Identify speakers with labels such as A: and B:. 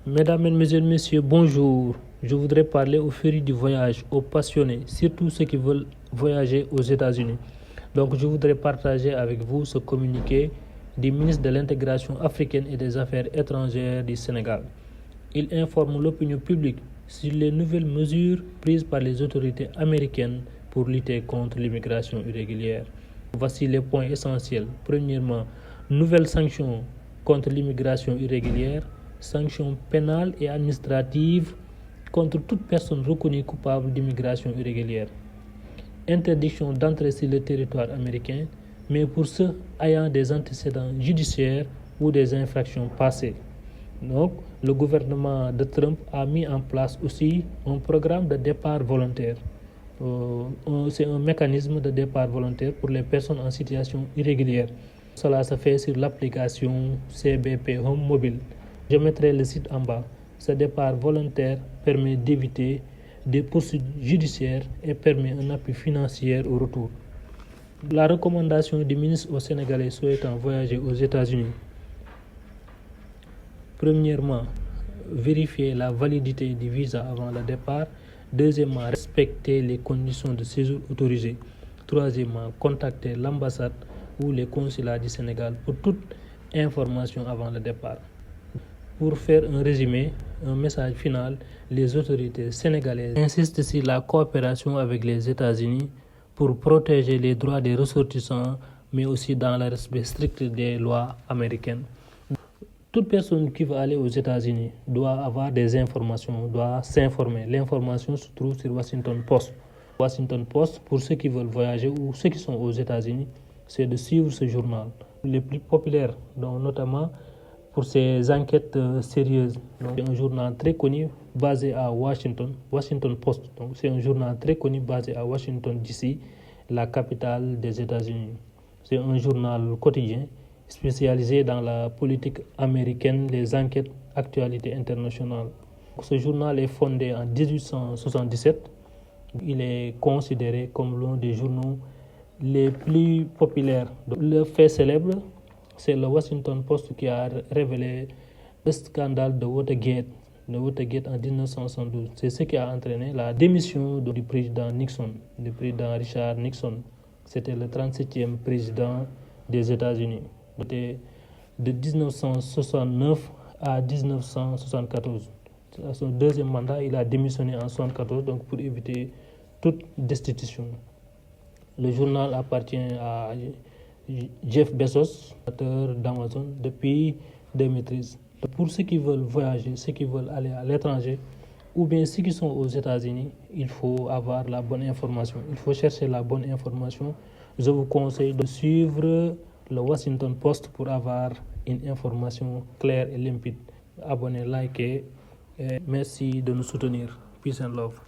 A: Mesdames, Mesdemoiselles, Messieurs, bonjour. Je voudrais parler aux férus du voyage, aux passionnés, surtout ceux qui veulent voyager aux États-Unis. Donc, je voudrais partager avec vous ce communiqué du ministre de l'Intégration africaine et des Affaires étrangères du Sénégal. Il informe l'opinion publique sur les nouvelles mesures prises par les autorités américaines pour lutter contre l'immigration irrégulière. Voici les points essentiels. Premièrement, nouvelles sanctions contre l'immigration irrégulière, sanctions pénales et administratives contre toute personne reconnue coupable d'immigration irrégulière. Interdiction d'entrer sur le territoire américain, mais pour ceux ayant des antécédents judiciaires ou des infractions passées. Donc, le gouvernement de Trump a mis en place aussi un programme de départ volontaire. C'est un mécanisme de départ volontaire pour les personnes en situation irrégulière. Cela se fait sur l'application CBP Home Mobile. Je mettrai le site en bas. Ce départ volontaire permet d'éviter des poursuites judiciaires et permet un appui financier au retour. La recommandation du ministre aux Sénégalais souhaitant voyager aux États-Unis. Premièrement, vérifier la validité du visa avant le départ. Deuxièmement, respecter les conditions de séjour autorisées. Troisièmement, contacter l'ambassade ou les consulats du Sénégal pour toute information avant le départ. Pour faire un résumé, un message final, les autorités sénégalaises insistent sur la coopération avec les États-Unis pour protéger les droits des ressortissants, mais aussi dans le respect strict des lois américaines. Toute personne qui veut aller aux États-Unis doit avoir des informations, doit s'informer. L'information se trouve sur Washington Post. Washington Post, pour ceux qui veulent voyager ou ceux qui sont aux États-Unis, c'est de suivre ce journal. Les plus populaires, donc notamment pour ses enquêtes sérieuses. C'est un journal très connu basé à Washington Post. Donc c'est un journal très connu basé à Washington DC, la capitale des États-Unis. C'est un journal quotidien spécialisé dans la politique américaine, les enquêtes, actualités internationales. Ce journal est fondé en 1877. Il est considéré comme l'un des journaux les plus populaires. Le fait célèbre, c'est le Washington Post qui a révélé le scandale de Watergate en 1972. C'est ce qui a entraîné la démission du président Nixon, du président Richard Nixon. C'était le 37e président des États-Unis. C'était de 1969 à 1974. À son deuxième mandat, il a démissionné en 1974 donc pour éviter toute destitution. Le journal appartient à Jeff Bezos, fondateur d'Amazon, depuis 2013. Pour ceux qui veulent voyager, ceux qui veulent aller à l'étranger, ou bien ceux qui sont aux États-Unis, il faut avoir la bonne information. Il faut chercher la bonne information. Je vous conseille de suivre le Washington Post pour avoir une information claire et limpide. Abonnez, likez et merci de nous soutenir. Peace and love.